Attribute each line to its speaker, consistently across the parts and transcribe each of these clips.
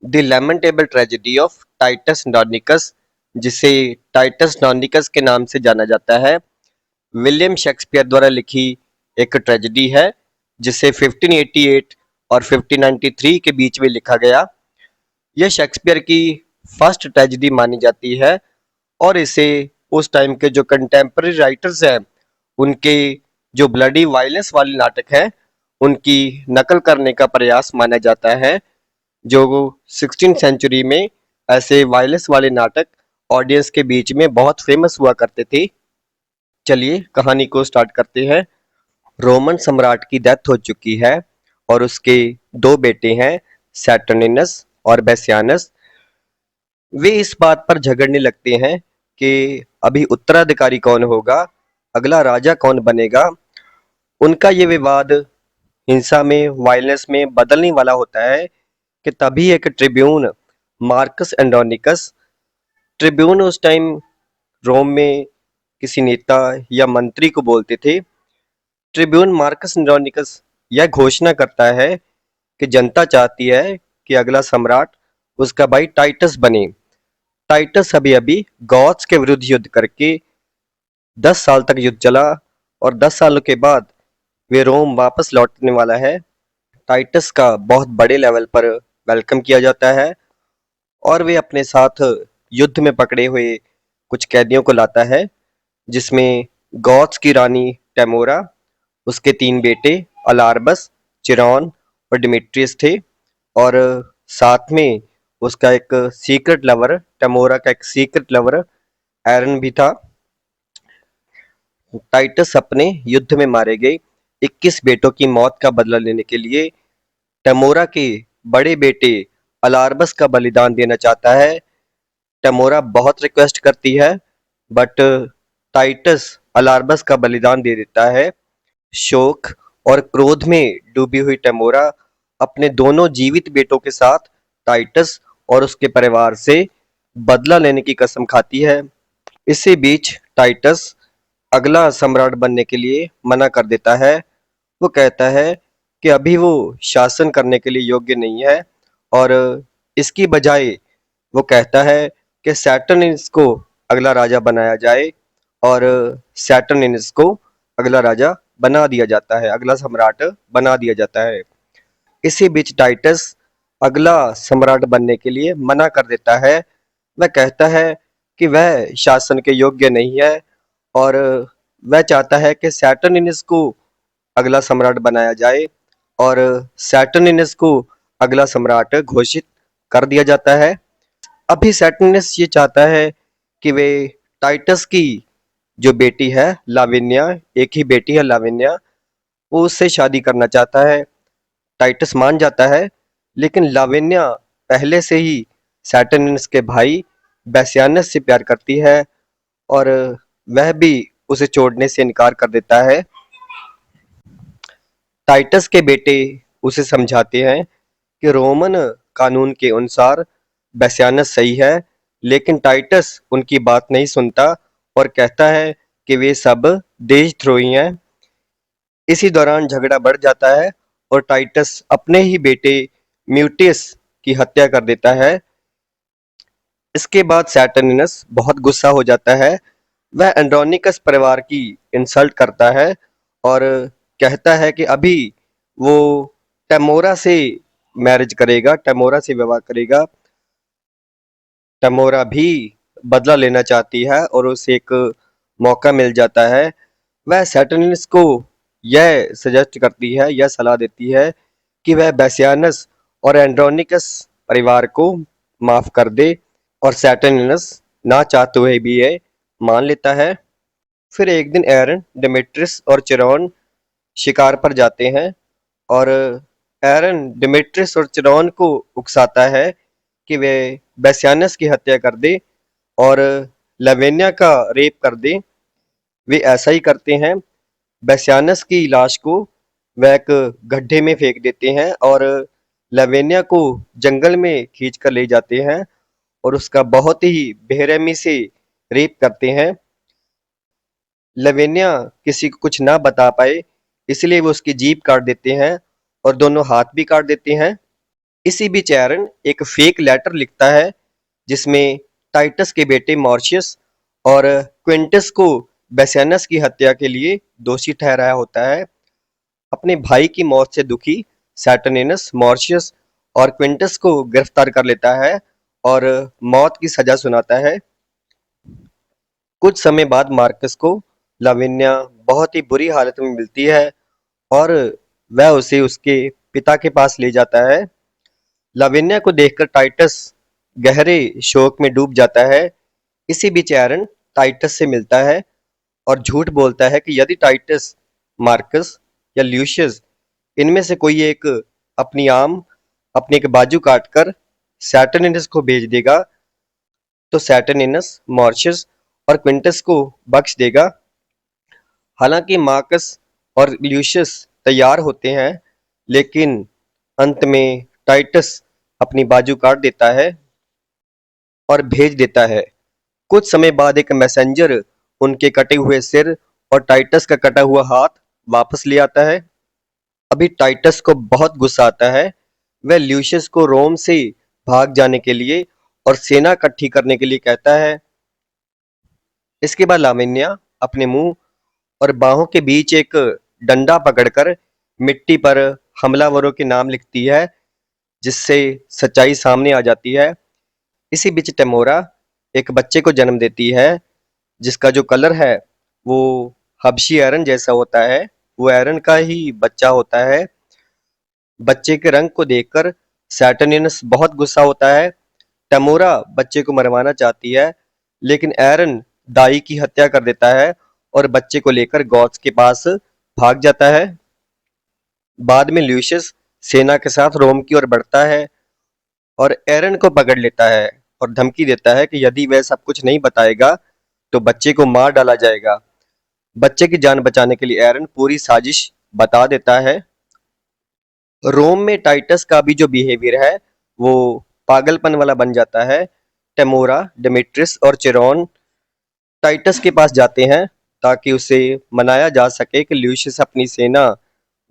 Speaker 1: The lamentable tragedy of Titus Andronicus, जिसे Titus Andronicus के नाम से जाना जाता है, विलियम शेक्सपियर द्वारा लिखी एक ट्रेजेडी है जिसे 1588 और 1593 के बीच में लिखा गया। यह शेक्सपियर की फर्स्ट ट्रेजेडी मानी जाती है और इसे उस टाइम के जो कंटेम्प्रेरी राइटर्स हैं उनके जो ब्लडी वायलेंस वाले नाटक हैं उनकी नकल करने का प्रयास माना जाता है। जो 16th सेंचुरी में ऐसे वायलेंस वाले नाटक ऑडियंस के बीच में बहुत फेमस हुआ करते थे। चलिए कहानी को स्टार्ट करते हैं। रोमन सम्राट की डेथ हो चुकी है और उसके दो बेटे हैं, सैटर्निनस और बेसियानस। वे इस बात पर झगड़ने लगते हैं कि अभी उत्तराधिकारी कौन होगा, अगला राजा कौन बनेगा। उनका ये विवाद हिंसा में, वायलेंस में बदलने वाला होता है कि तभी एक ट्रिब्यून मार्कस एंड्रोनिकस, ट्रिब्यून उस टाइम रोम में किसी नेता या मंत्री को बोलते थे। ट्रिब्यून मार्कस एंड्रोनिकस यह घोषणा करता है कि जनता चाहती है कि अगला सम्राट उसका भाई टाइटस बने। टाइटस अभी अभी गॉथ्स के विरुद्ध युद्ध करके 10 साल तक युद्ध चला और 10 सालों के बाद वे रोम वापस लौटने वाला है। टाइटस का बहुत बड़े लेवल पर वेलकम किया जाता है और वे अपने साथ युद्ध में पकड़े हुए कुछ कैदियों को लाता है, जिसमें गॉथ्स की रानी टेमोरा, उसके 3 बेटे अलार्बस, चिरॉन और डिमिट्रियस थे और साथ में उसका एक सीक्रेट लवर, टेमोरा का एक सीक्रेट लवर एरन भी था। टाइटस अपने युद्ध में मारे गए 21 बेटों की मौत का बदला लेने के लिए टेमोरा के बड़े बेटे अलार्बस का बलिदान देना चाहता है। टेमोरा बहुत रिक्वेस्ट करती है बट टाइटस अलार्बस का बलिदान दे देता है। शोक और क्रोध में डूबी हुई टेमोरा अपने दोनों जीवित बेटों के साथ टाइटस और उसके परिवार से बदला लेने की कसम खाती है। इसी बीच टाइटस अगला सम्राट बनने के लिए मना कर देता है। वो कहता है कि अभी वो शासन करने के लिए योग्य नहीं है और इसकी बजाय वो कहता है कि सैटर्निनस को अगला राजा बनाया जाए और सैटर्निनस को अगला राजा बना दिया जाता है, अगला सम्राट बना दिया जाता है। इसी बीच टाइटस अगला सम्राट बनने के लिए मना कर देता है। वह कहता है कि वह शासन के योग्य नहीं है और वह चाहता है कि सैटर्निनस को अगला सम्राट बनाया जाए और सैटर्निनस को अगला सम्राट घोषित कर दिया जाता है। अभी सैटर्निनस ये चाहता है कि वे टाइटस की जो बेटी है लाविनिया, एक ही बेटी है लाविनिया, वो उससे शादी करना चाहता है। टाइटस मान जाता है लेकिन लाविनिया पहले से ही सैटर्निनस के भाई बेसियानस से प्यार करती है और वह भी उसे छोड़ने से इनकार कर देता है। टाइटस के बेटे उसे समझाते हैं कि रोमन कानून के अनुसार बेसियानस सही है, लेकिन टाइटस उनकी बात नहीं सुनता और कहता है कि वे सब देशद्रोही हैं। इसी दौरान झगड़ा बढ़ जाता है और टाइटस अपने ही बेटे म्यूटियस की हत्या कर देता है। इसके बाद सैटर्निनस बहुत गुस्सा हो जाता है। वह एंड्रोनिकस परिवार की इंसल्ट करता है और कहता है कि अभी वो टेमोरा से मैरिज करेगा, टेमोरा से विवाह करेगा। टेमोरा भी बदला लेना चाहती है और उसे एक मौका मिल जाता है। वह सैटर्निनस को यह सजेस्ट करती है, यह सलाह देती है कि वह बेसियानस और एंड्रोनिकस परिवार को माफ कर दे और सैटर्निनस ना चाहते हुए भी ये मान लेता है। फिर एक दिन एरन, डिमेट्रियस और चिरॉन शिकार पर जाते हैं और एरन डिमेट्रियस और चिरॉन को उकसाता है कि वे बेसियानस की हत्या कर दे और लाविनिया का रेप कर दे। वे ऐसा ही करते हैं। बेसियानस की लाश को वह एक गड्ढे में फेंक देते हैं और लाविनिया को जंगल में खींच कर ले जाते हैं और उसका बहुत ही बेरहमी से रेप करते हैं। लाविनिया किसी को कुछ ना बता पाए इसलिए वो उसकी जीभ काट देते हैं और दोनों हाथ भी काट देते हैं। इसी बीच एरन एक फेक लेटर लिखता है जिसमें टाइटस के बेटे मॉर्शियस और क्विंटस को बेसेनस की हत्या के लिए दोषी ठहराया होता है। अपने भाई की मौत से दुखी सैटर्निनस मॉर्शियस और क्विंटस को गिरफ्तार कर लेता है और मौत की सजा सुनाता है। कुछ समय बाद मार्कस को लाविनिया बहुत ही बुरी हालत में मिलती है और वह उसे उसके पिता के पास ले जाता है। लाविनिया को देखकर टाइटस गहरे शोक में डूब जाता है। इसी बीच एरन टाइटस से मिलता है और झूठ बोलता है कि यदि टाइटस, मार्कस या ल्यूशियस इनमें से कोई एक अपनी एक बाजू काटकर सैटर्निनस को भेज देगा तो सैटर्निनस मॉर्शियस और क्विंटस को बख्श देगा। हालांकि मार्कस और ल्यूशियस तैयार होते हैं, लेकिन अंत में टाइटस अपनी बाजू काट देता है और भेज देता है। कुछ समय बाद एक मैसेंजर उनके कटे हुए सिर और टाइटस का कटा हुआ हाथ वापस ले आता है। अभी टाइटस को बहुत गुस्सा आता है। वह ल्यूशियस को रोम से भाग जाने के लिए और सेना इकट्ठी करने के लिए कहता है। इसके बाद लाविनिया अपने मुंह और बाहों के बीच एक डंडा पकड़कर मिट्टी पर हमलावरों के नाम लिखती है, जिससे सच्चाई सामने आ जाती है। इसी बीच टेमोरा एक बच्चे को जन्म देती है जिसका जो कलर है वो हबशी एरन जैसा होता है। वो एरन का ही बच्चा होता है। बच्चे के रंग को देखकर सैटर्निनस बहुत गुस्सा होता है। टेमोरा बच्चे को मरवाना चाहती है, लेकिन एरन दाई की हत्या कर देता है और बच्चे को लेकर गॉथ्स के पास भाग जाता है। बाद में ल्यूशियस सेना के साथ रोम की ओर बढ़ता है और एरन को पकड़ लेता है और धमकी देता है कि यदि वह सब कुछ नहीं बताएगा तो बच्चे को मार डाला जाएगा। बच्चे की जान बचाने के लिए एरन पूरी साजिश बता देता है। रोम में टाइटस का भी जो बिहेवियर है वो पागलपन वाला बन जाता है। टेमोरा, डेमेट्रियस और चिरॉन टाइटस के पास जाते हैं ताकि उसे मनाया जा सके कि ल्यूशियस अपनी सेना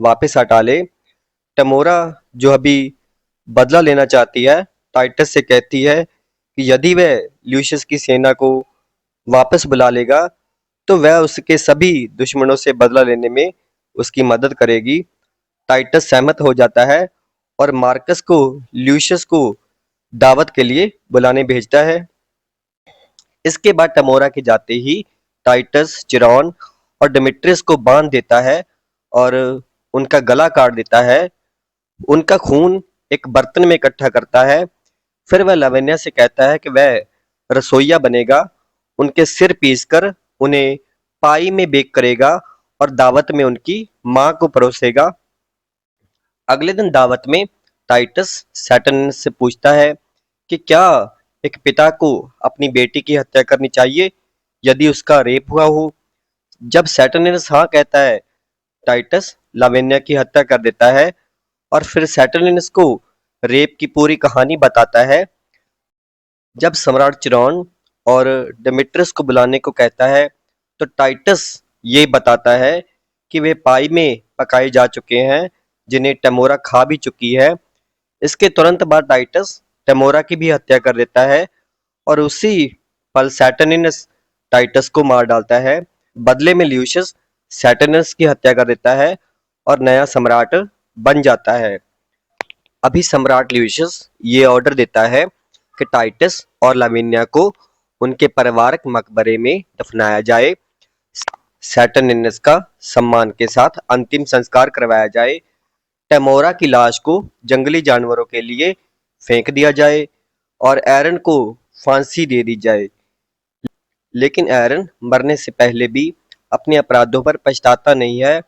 Speaker 1: वापस हटा ले। टेमोरा, जो अभी बदला लेना चाहती है, टाइटस से कहती है कि यदि वह ल्यूशियस की सेना को वापस बुला लेगा तो वह उसके सभी दुश्मनों से बदला लेने में उसकी मदद करेगी। टाइटस सहमत हो जाता है और मार्कस को ल्यूशियस को दावत के लिए बुलाने भेजता है। इसके बाद टेमोरा के जाते ही टाइटस चिरॉन और डेमेट्रियस को बांध देता है और उनका गला काट देता है। उनका खून एक बर्तन में इकट्ठा करता है। फिर वह लाविनिया से कहता है कि वह रसोइया बनेगा, उनके सिर पीसकर उन्हें पाई में बेक करेगा और दावत में उनकी मां को परोसेगा। अगले दिन दावत में टाइटस सैटर्निनस से पूछता है कि क्या एक पिता को अपनी बेटी की हत्या करनी चाहिए यदि उसका रेप हुआ हो। जब सैटर्निनस हाँ कहता है, टाइटस लाविनिया की हत्या कर देता है और फिर सैटर्निनस को रेप की पूरी कहानी बताता है। जब सम्राट चिरॉन और डेमेट्रियस को बुलाने को कहता है तो टाइटस ये बताता है कि वे पाई में पकाए जा चुके हैं जिन्हें टेमोरा खा भी चुकी है। इसके तुरंत बाद टाइटस टेमोरा की भी हत्या कर देता है और उसी पल सैटर्निनस टाइटस को मार डालता है। बदले में ल्यूशियस सैटर्निनस की हत्या कर देता है और नया सम्राट बन जाता है। अभी सम्राट ल्यूशियस ये ऑर्डर देता है कि टाइटस और लाविनिया को उनके पारिवारिक मकबरे में दफनाया जाए। सैटर्निनस का सम्मान के साथ अंतिम संस्कार करवाया जाए। टेमोरा की लाश को जंगली जानवरों के लिए फेंक दिया जाए और एरन को फांसी दे दी जाए। लेकिन एरन मरने से पहले भी अपने अपराधों पर पछताता नहीं है।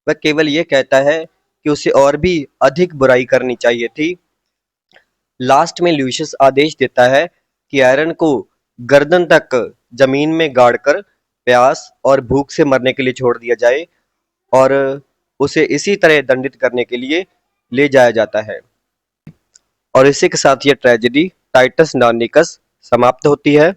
Speaker 1: वह केवल ये कहता है कि उसे और भी अधिक बुराई करनी चाहिए थी। लास्ट में ल्यूशियस आदेश देता है कि एरन को गर्दन तक जमीन में गाड़कर प्यास और भूख से मरने के लिए छोड़ दिया जाए और उसे इसी तरह दंडित करने के लिए ले जाया जाता है। और इसी के साथ ये ट्रेजेडी टाइटस नॉर्निकस समाप्त होती है।